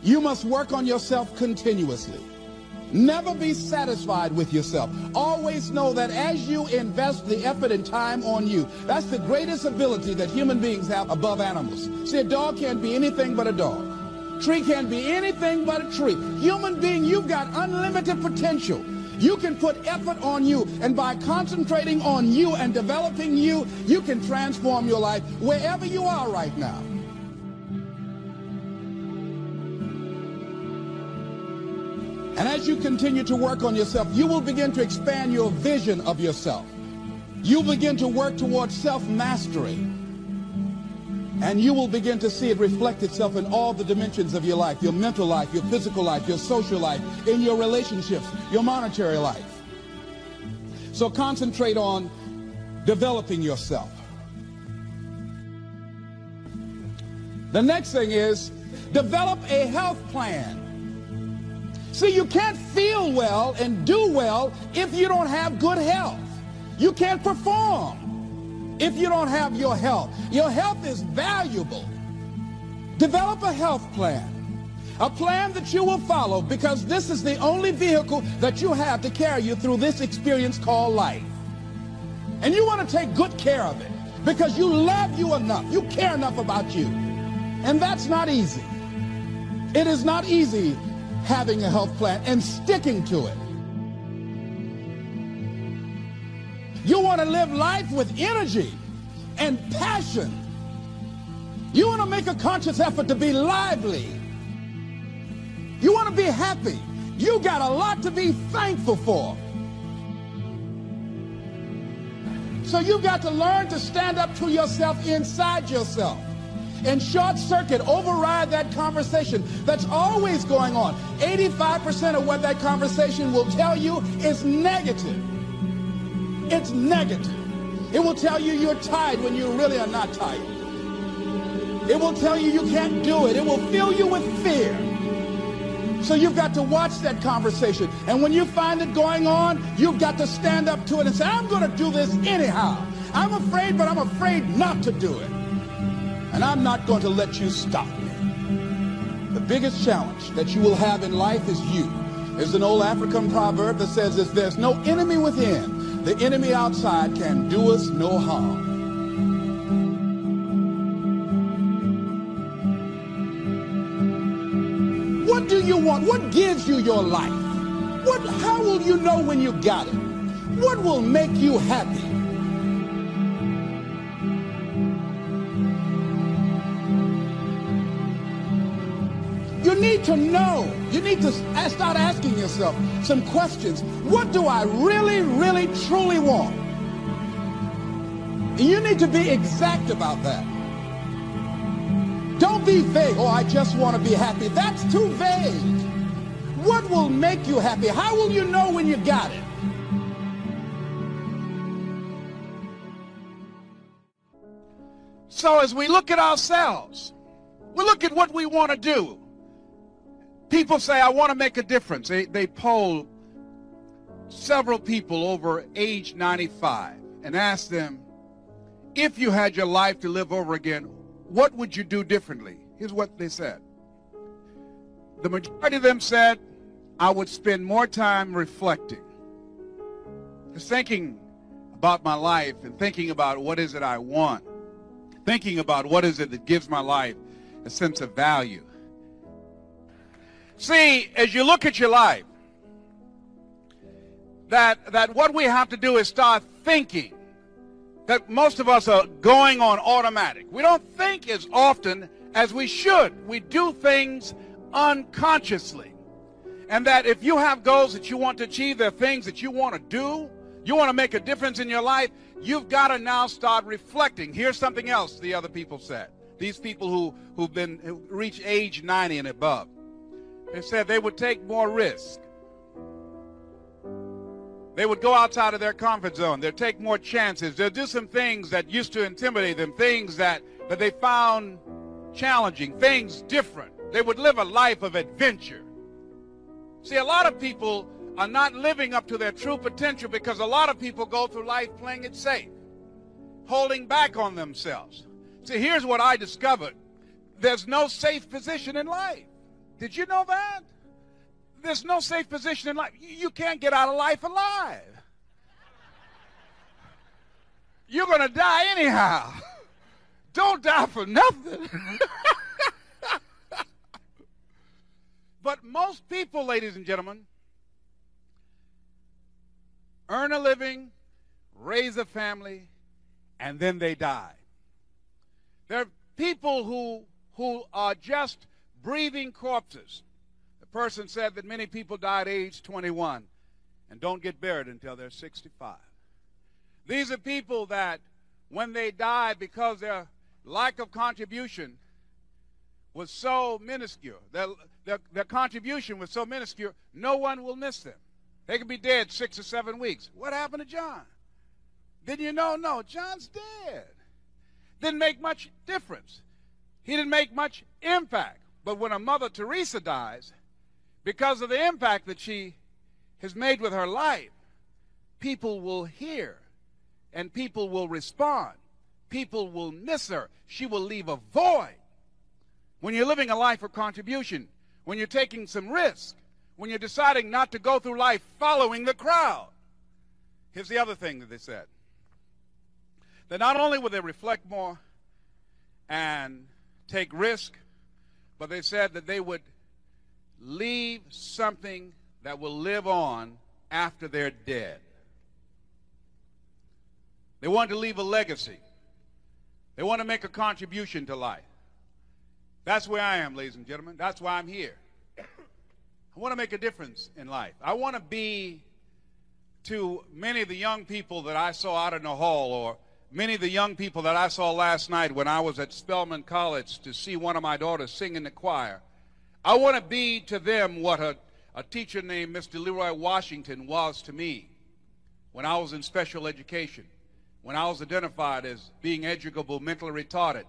You must work on yourself continuously. Never be satisfied with yourself. Always know that as you invest the effort and time on you, that's the greatest ability that human beings have above animals. See, a dog can't be anything but a dog. Tree can't be anything but a tree. Human being, you've got unlimited potential. You can put effort on you, and by concentrating on you and developing you, you can transform your life wherever you are right now. And as you continue to work on yourself, you will begin to expand your vision of yourself. You'll begin to work towards self-mastery. And you will begin to see it reflect itself in all the dimensions of your life, your mental life, your physical life, your social life, in your relationships, your monetary life. So concentrate on developing yourself. The next thing is develop a health plan. See, you can't feel well and do well if you don't have good health. You can't perform if you don't have your health. Your health is valuable. Develop a health plan. A plan that you will follow, because this is the only vehicle that you have to carry you through this experience called life. And you want to take good care of it because you love you enough. You care enough about you. And that's not easy. It is not easy having a health plan and sticking to it. You want to live life with energy and passion. You want to make a conscious effort to be lively. You want to be happy. You got a lot to be thankful for. So you've got to learn to stand up to yourself inside yourself and short circuit, override that conversation that's always going on. 85% of what that conversation will tell you is negative. It's negative. It will tell you you're tired when you really are not tired. It will tell you you can't do it. It will fill you with fear. So you've got to watch that conversation. And when you find it going on, you've got to stand up to it and say, I'm going to do this anyhow. I'm afraid, but I'm afraid not to do it. And I'm not going to let you stop me. The biggest challenge that you will have in life is you. There's an old African proverb that says, if there's no enemy within, the enemy outside can do us no harm. What do you want? What gives you your life? How will you know when you got it? What will make you happy? You need to know. You need to start asking yourself some questions. What do I really, really, truly want? And you need to be exact about that. Don't be vague. Oh, I just want to be happy. That's too vague. What will make you happy? How will you know when you got it? So as we look at ourselves, we look at what we want to do. People say, I want to make a difference. They poll several people over age 95 and asked them, if you had your life to live over again, what would you do differently? Here's what they said. The majority of them said, I would spend more time reflecting. Just thinking about my life and thinking about what is it I want. Thinking about what is it that gives my life a sense of value. See, as you look at your life, that what we have to do is start thinking. That most of us are going on automatic. We don't think as often as we should. We do things unconsciously. And that if you have goals that you want to achieve, there are things that you want to do, you want to make a difference in your life, you've got to now start reflecting. Here's something else the other people said. These people who reach age 90 and above. They said they would take more risk. They would go outside of their comfort zone. They'll take more chances. They'll do some things that used to intimidate them, things that they found challenging, things different. They would live a life of adventure. See, a lot of people are not living up to their true potential because a lot of people go through life playing it safe, holding back on themselves. See, here's what I discovered. There's no safe position in life. Did you know that? There's no safe position in life. You can't get out of life alive. You're going to die anyhow. Don't die for nothing. But most people, ladies and gentlemen, earn a living, raise a family, and then they die. There are people who are just breathing corpses. The person said that many people die at age 21 and don't get buried until they're 65. These are people that when they die, because their lack of contribution was so minuscule, their contribution was so minuscule, no one will miss them. They could be dead 6 or 7 weeks. What happened to John? Didn't you know? No, John's dead. Didn't make much difference. He didn't make much impact. But when a Mother Teresa dies, because of the impact that she has made with her life, people will hear and people will respond. People will miss her. She will leave a void. When you're living a life of contribution, when you're taking some risk, when you're deciding not to go through life following the crowd. Here's the other thing that they said. That not only will they reflect more and take risk, but they said that they would leave something that will live on after they're dead. They want to leave a legacy. They want to make a contribution to life. That's where I am, ladies and gentlemen. That's why I'm here. I want to make a difference in life. I want to be to many of the young people that I saw out in the hall, or many of the young people that I saw last night when I was at Spelman College to see one of my daughters sing in the choir. I want to be to them what a teacher named Mr. Leroy Washington was to me when I was in special education, when I was identified as being educable, mentally retarded,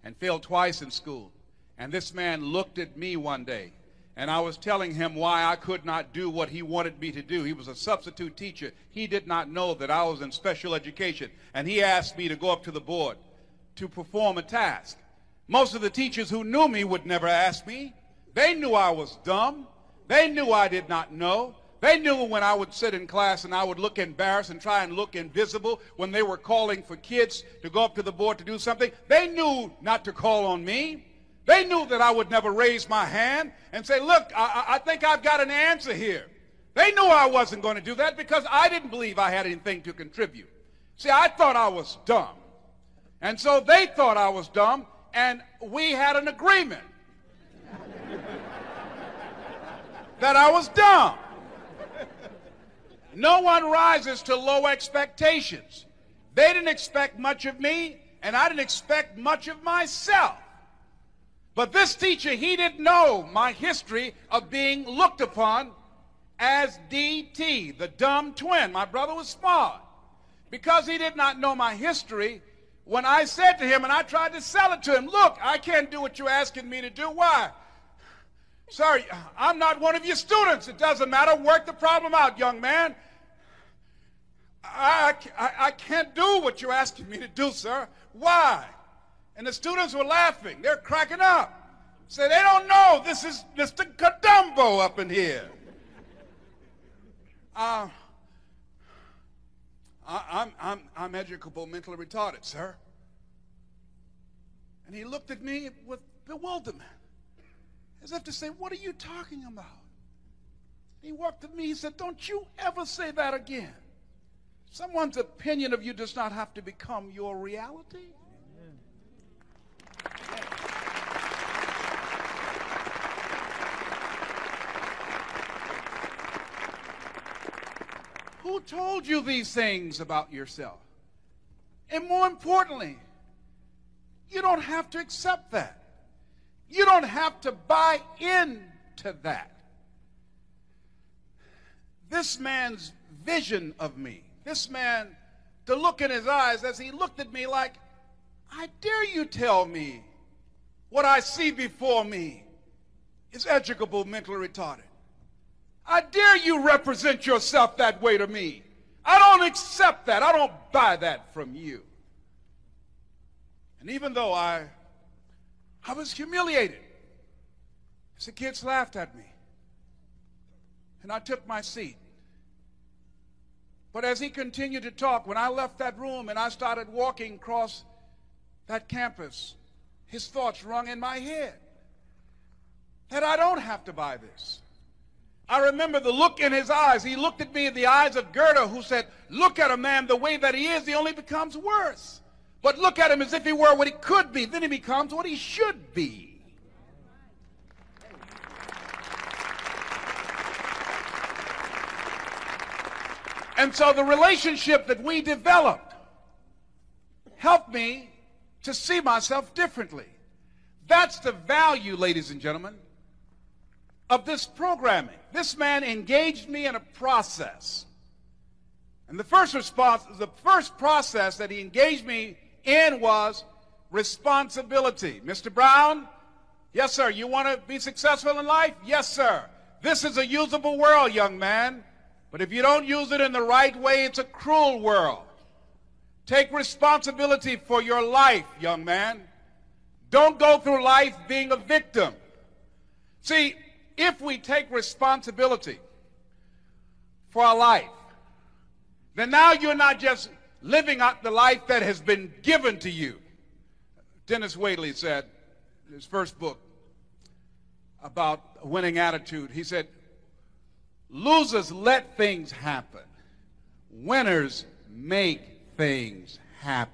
and failed twice in school. And this man looked at me one day, and I was telling him why I could not do what he wanted me to do. He was a substitute teacher. He did not know that I was in special education, and he asked me to go up to the board to perform a task. Most of the teachers who knew me would never ask me. They knew I was dumb. They knew I did not know. They knew when I would sit in class and I would look embarrassed and try and look invisible when they were calling for kids to go up to the board to do something. They knew not to call on me. They knew that I would never raise my hand and say, look, I think I've got an answer here. They knew I wasn't going to do that because I didn't believe I had anything to contribute. See, I thought I was dumb. And so they thought I was dumb, and we had an agreement that I was dumb. No one rises to low expectations. They didn't expect much of me, and I didn't expect much of myself. But this teacher, he didn't know my history of being looked upon as DT, the dumb twin. My brother was smart. Because he did not know my history, when I said to him, and I tried to sell it to him, look, I can't do what you're asking me to do. Why? Sorry, I'm not one of your students. It doesn't matter. Work the problem out, young man. I can't do what you're asking me to do, sir. Why? And the students were laughing. They're cracking up. Say, they don't know. This is Mr. Kadumbo up in here. I'm educable, mentally retarded, sir. And he looked at me with bewilderment, as if to say, what are you talking about? He walked at me, he said, don't you ever say that again. Someone's opinion of you does not have to become your reality. Who told you these things about yourself? And more importantly, you don't have to accept that. You don't have to buy into that. This man's vision of me, this man, to look in his eyes as he looked at me like, I dare you tell me what I see before me is educable, mentally retarded. I dare you represent yourself that way to me. I don't accept that. I don't buy that from you. And even though I was humiliated, The kids laughed at me, and I took my seat. But as he continued to talk, when I left that room and I started walking across that campus, his thoughts rung in my head that I don't have to buy this. I remember the look in his eyes. He looked at me in the eyes of Goethe, who said, look at a man the way that he is, he only becomes worse. But look at him as if he were what he could be, then he becomes what he should be. And so the relationship that we developed helped me to see myself differently. That's the value, ladies and gentlemen, of this programming. This man engaged me in a process. And the first process that he engaged me in was responsibility. Mr. Brown, yes, sir. You want to be successful in life? Yes, sir. This is a usable world, young man. But if you don't use it in the right way, it's a cruel world. Take responsibility for your life, young man. Don't go through life being a victim. See, if we take responsibility for our life, then now you're not just living out the life that has been given to you. Dennis Whaley said in his first book about a winning attitude, he said, losers let things happen. Winners make things happen.